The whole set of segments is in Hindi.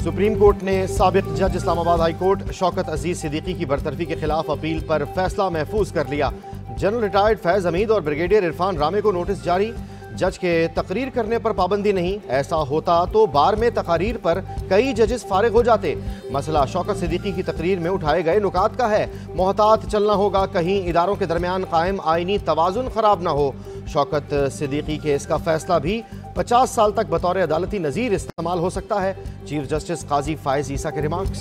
सुप्रीम कोर्ट ने साबिक जज इस्लामाबाद हाई कोर्ट शौकत अजीज सिद्दीकी की बरतरफी के खिलाफ अपील पर फैसला महफूज कर लिया। जनरल रिटायर्ड फैज हमीद और ब्रिगेडियर इरफान रामे को नोटिस जारी। जज के तकरीर करने पर पाबंदी नहीं, ऐसा होता तो बार में तकारीर पर कई जजेस फारिग हो जाते। मसला शौकत सिद्दीकी की तकरीर में उठाए गए नुकात का है। मोहतात चलना होगा, कहीं इदारों के दरमियान कायम आईनी तवाजुन खराब ना हो। शौकत सिद्दीकी केस का फैसला भी 50 साल तक बतौर अदालती नज़ीर इस्तेमाल हो सकता है। चीफ जस्टिस काजी फायज ईसा के रिमार्क्स।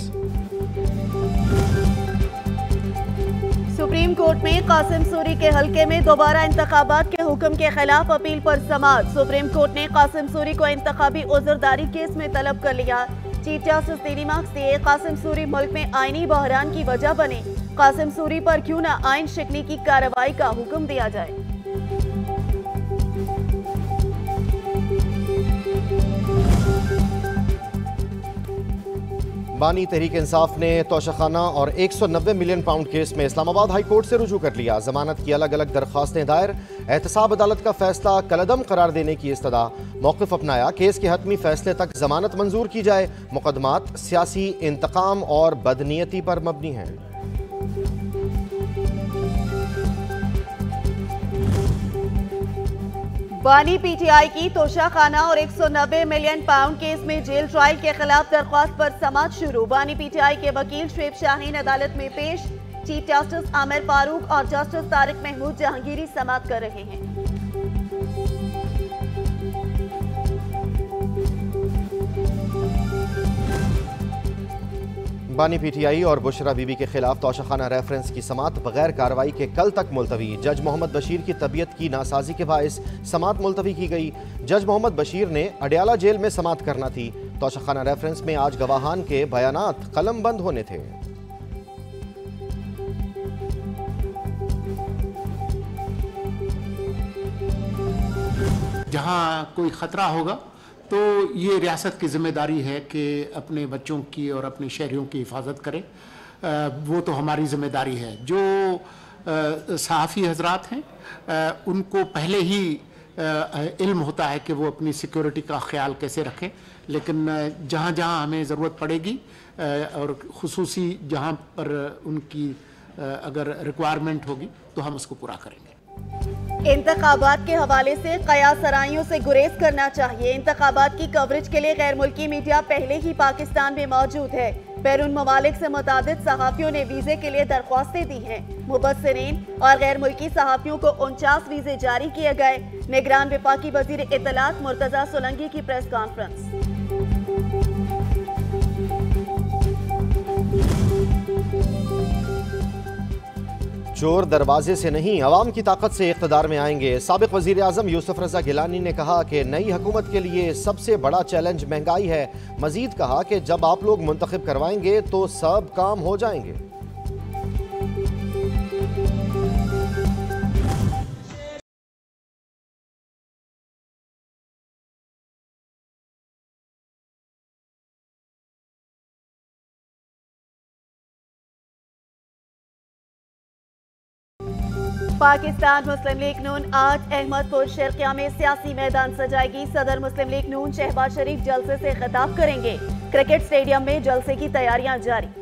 सुप्रीम कोर्ट में कासिम सूरी के हलके में दोबारा इंतखाबात के हुक्म के खिलाफ अपील पर समाअत। सुप्रीम कोर्ट ने कासिम सूरी को इंतखाबी उज़रदारी केस में तलब कर लिया। चीफ जस्टिस ने रिमार्क्स दिए, कासिम सूरी मुल्क में आईनी बहरान की वजह बने, कासिम सूरी पर क्यों न आइन शिकनी की कार्रवाई का हुक्म दिया जाए। बानी तहरीक इंसाफ ने तोशाखाना और 190 मिलियन पाउंड केस में इस्लामाबाद हाई कोर्ट से रुजू कर लिया। जमानत की अलग अलग दरख्वास्तें दायर, एहतसाब अदालत का फैसला कलअदम करार देने की इस्तदा। मौक़िफ़ अपनाया, केस के हतमी फैसले तक जमानत मंजूर की जाए। मुकदमात सियासी इंतकाम और बदनीयती पर मबनी हैं। बानी पीटीआई की तोशाखाना और 190 मिलियन पाउंड केस में जेल ट्रायल के खिलाफ दरख्वास्त पर समाअत शुरू। बानी पीटीआई के वकील शुएब शाहीन अदालत में पेश। चीफ जस्टिस आमिर फारूक और जस्टिस तारिक महमूद जहांगीरी समाअत कर रहे हैं। बानी पीटीआई और बुशरा बीबी के खिलाफ तोशाखाना रेफरेंस की समाअत बगैर कार्रवाई के कल तक मुलतवी। जज मोहम्मद बशीर की तबीयत की नासाजी के बायस समाअत मुलतवी की गई। जज मोहम्मद बशीर ने अडियाला जेल में समाअत करना थी। तोशाखाना रेफरेंस में आज गवाहान के बयानात कलम बंद होने थे। जहाँ कोई खतरा होगा तो ये रियासत की जिम्मेदारी है कि अपने बच्चों की और अपने शहरियों की हिफाजत करें। वो तो हमारी जिम्मेदारी है। जो सहाफ़ी हजरात हैं उनको पहले ही इल्म होता है कि वो अपनी सिक्योरिटी का ख्याल कैसे रखें, लेकिन जहाँ जहाँ हमें ज़रूरत पड़ेगी और ख़ुसूसी जहाँ पर उनकी अगर रिक्वायरमेंट होगी तो हम उसको पूरा करेंगे। इंतखाबात के हवाले से कयास सराइयों से गुरेज करना चाहिए। इंतखाबात की कवरेज के लिए गैर मुल्की मीडिया पहले ही पाकिस्तान में मौजूद है। बैरून ममालिक से मुतादिद सहाफ़ियों ने वीज़े के लिए दरख्वास्तें दी हैं। मुबस्सिरीन और गैर मुल्की सहाफ़ियों को 49 वीज़े जारी किए गए। निगरान वफाकी वज़ीर इत्तलात मुर्तज़ा सोलंकी की प्रेस कॉन्फ्रेंस। चोर दरवाजे से नहीं, अवाम की ताकत से इक़्तिदार में आएंगे। साबिक़ वज़ीर आज़म यूसुफ रज़ा गिलानी ने कहा कि नई हुकूमत के लिए सबसे बड़ा चैलेंज महंगाई है। मज़ीद कहा कि जब आप लोग मुंतखब करवाएंगे तो सब काम हो जाएंगे। पाकिस्तान मुस्लिम लीग नून आज अहमदपुर शर्किया में सियासी मैदान सजाएगी। सदर मुस्लिम लीग नून शहबाज शरीफ जलसे से खिताब करेंगे। क्रिकेट स्टेडियम में जलसे की तैयारियां जारी।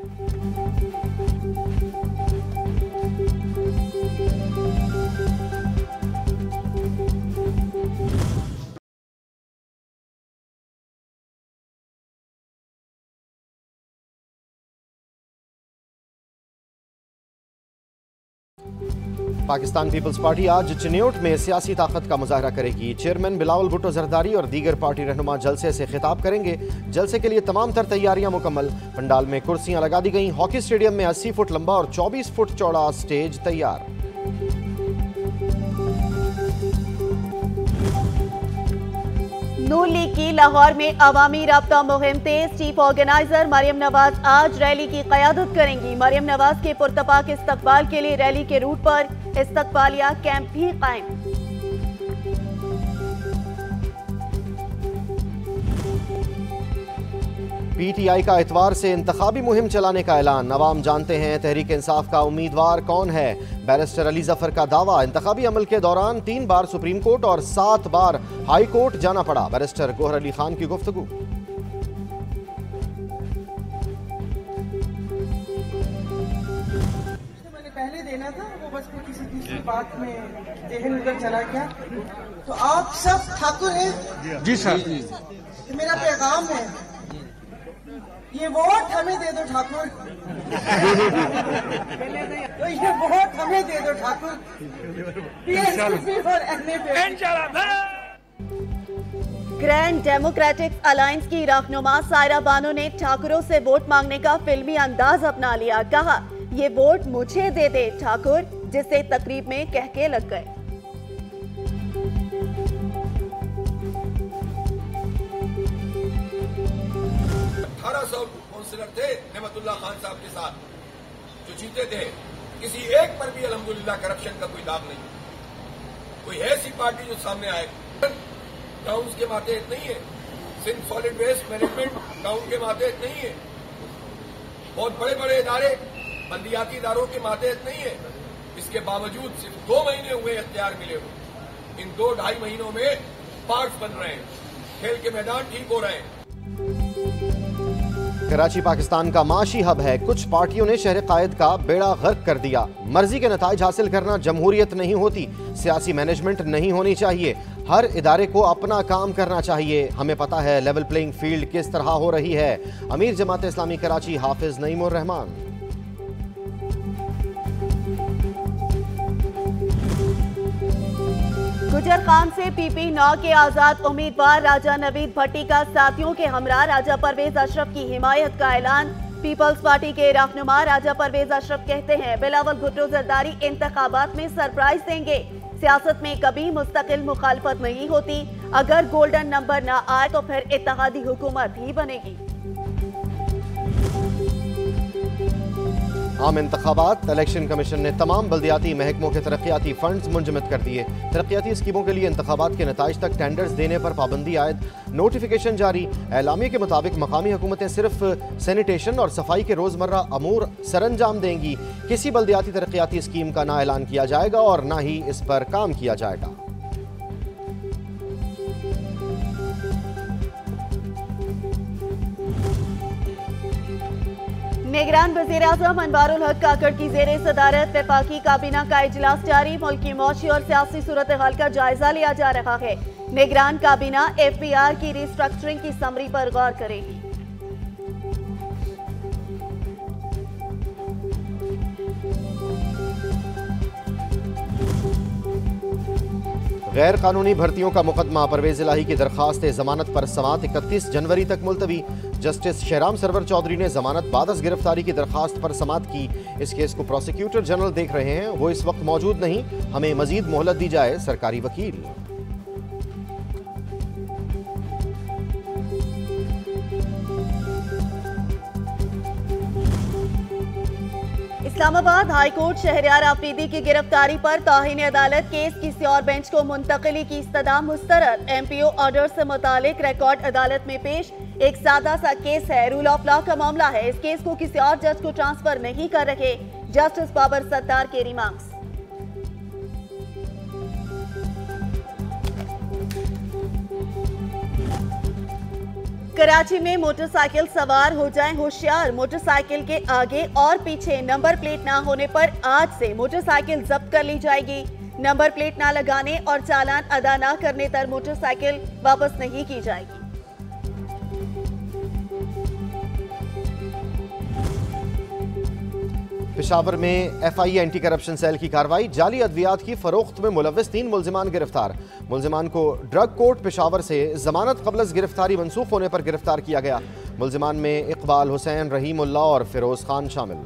पाकिस्तान पीपल्स पार्टी आज चिन्योट में सियासी ताकत का मुजाहरा करेगी। चेयरमैन बिलावल भुट्टो जरदारी और दीगर पार्टी रहनुमा जलसे से खिताब करेंगे। जलसे के लिए तमाम तर तैयारियां मुकम्मल। पंडाल में कुर्सियां लगा दी गई। हॉकी स्टेडियम में 80 फुट लंबा और 24 फुट चौड़ा स्टेज तैयार। नून लीग की लाहौर में अवामी राब्ता मुहिम तेज। चीफ ऑर्गेनाइजर मरियम नवाज आज रैली की क़यादत करेंगी। मरियम नवाज के पुरतपाक इस्तकबाल के लिए रैली के रूट पर इस्तकबालिया कैंप भी कायम। पीटीआई का इतवार से इंतखाबी मुहिम चलाने का ऐलान। अवाम जानते हैं तहरीक इंसाफ का उम्मीदवार कौन है। बैरिस्टर अली जफर का दावा, इंतखाबी अमल के दौरान 3 बार सुप्रीम कोर्ट और 7 बार हाई कोर्ट जाना पड़ा। बैरिस्टर गोहर अली खान की गुफ्तगू। देना था, वो बस वो किसी दूसरी बात में जहन उधर चला गया। तो आप सब ठाकुर हैं? जी सर। तो मेरा पैगाम है, ये वोट हमें दे दो ठाकुर। तो ये वोट हमें दे दो ठाकुर, PSP और NAP। ग्रैंड डेमोक्रेटिक अलायंस की रहनुमा सायरा बानो ने ठाकुरों से वोट मांगने का फिल्मी अंदाज अपना लिया। कहा, ये वोट मुझे दे दे ठाकुर, जिसे तकरीब में कह के लग गए। 1800 काउंसिलर थे नेमतुल्लाह खान साहब के साथ जो जीते थे, किसी एक पर भी अल्हम्दुलिल्लाह करप्शन का कोई दाग नहीं। कोई ऐसी पार्टी जो सामने आए, टाउन्स के मातहत नहीं है, Sindh solid waste management town के मातहत नहीं है, बहुत बड़े बड़े इदारे बल्दियाती इदारों के मातहत नहीं है। इसके बावजूद सिर्फ 2 महीने हुए इख्तियार मिले हुए, इन 2-2.5 महीनों में पार्क बन रहे हैं, खेल के मैदान ठीक हो रहे हैं। कराची पाकिस्तान का माशी हब है। कुछ पार्टियों ने शहर कायद का बेड़ा गर्क कर दिया। मर्जी के नताइज हासिल करना जमहूरियत नहीं होती, सियासी मैनेजमेंट नहीं होनी चाहिए। हर इदारे को अपना काम करना चाहिए। हमें पता है लेवल प्लेइंग फील्ड किस तरह हो रही है। अमीर जमात इस्लामी कराची हाफिज नईमुर रहमान। गुजर खान से PP9 के आजाद उम्मीदवार राजा नवीद भट्टी का साथियों के हमरा राजा परवेज अशरफ की हिमायत का ऐलान। पीपल्स पार्टी के रहनुमा राजा परवेज अशरफ कहते हैं, बिलावल भुट्टो जरदारी इंतखाबात में सरप्राइज देंगे। सियासत में कभी मुस्तकिल मुखालफत नहीं होती, अगर गोल्डन नंबर ना आए तो फिर इत्तेहादी हुकूमत ही बनेगी। आम इंतखाबात। इलेक्शन कमीशन ने तमाम बल्दियाती महकमों के तरक्याती फंड्स मुंजमद कर दिए। तरक्याती स्कीमों के लिए इंतखाबात के नताइज तक टेंडर्स देने पर पाबंदी आयद। नोटिफिकेशन जारी। एलामिया के मुताबिक मकामी हुकूमतें सिर्फ सैनिटेशन और सफाई के रोजमर्रा अमूर सरंजाम देंगी। किसी बल्दियाती तरक्याती स्कीम का ना ऐलान किया जाएगा और ना ही इस पर काम किया जाएगा। निगरान वज़ीर आज़म अनवारुल हक काकड़ की ज़ेरे सदारत वफाकी काबीना का इजलास जारी। मुल्क की मौशी और सियासी सूरत हाल का जायजा लिया जा रहा है। निगरान काबीना FBR की रिस्ट्रक्चरिंग की समरी पर गौर करेगी। गैर कानूनी भर्तियों का मुकदमा। परवेज इलाही की दरखास्त जमानत पर समाअत 31 जनवरी तक मुलतवी। जस्टिस शहराम सरवर चौधरी ने जमानत बादस गिरफ्तारी की दरखास्त पर समाअत की। इस केस को प्रोसिक्यूटर जनरल देख रहे हैं, वो इस वक्त मौजूद नहीं। हमें मजीद मोहलत दी जाए, सरकारी वकील। इस्लामाबाद हाई कोर्ट शहरयार आफरीदी की गिरफ्तारी पर ताहीन अदालत केस किसी और बेंच को मुंतकिली की इस्तदा मुस्तरद। MPO ऑर्डर से मुतालिक रिकॉर्ड अदालत में पेश। एक सादा सा केस है, रूल ऑफ लॉ का मामला है। इस केस को किसी और जज को ट्रांसफर नहीं कर रहे। जस्टिस बाबर सत्तार के रिमार्क्स। कराची में मोटरसाइकिल सवार हो जाएं होशियार। मोटरसाइकिल के आगे और पीछे नंबर प्लेट ना होने पर आज से मोटरसाइकिल जब्त कर ली जाएगी। नंबर प्लेट ना लगाने और चालान अदा ना करने पर मोटरसाइकिल वापस नहीं की जाएगी। पेशावर में FI एंटी करप्शन सेल की कार्रवाई। जाली अद्वियात की फरोख्त में मुलव्वस 3 मुल्जिमान गिरफ्तार। मुल्जिमान को ड्रग कोर्ट पेशावर से जमानत कबल गिरफ्तारी मनसूख होने पर गिरफ्तार किया गया। मुल्जिमान में इकबाल हुसैन, रहीमुल्लाह और फिरोज खान शामिल।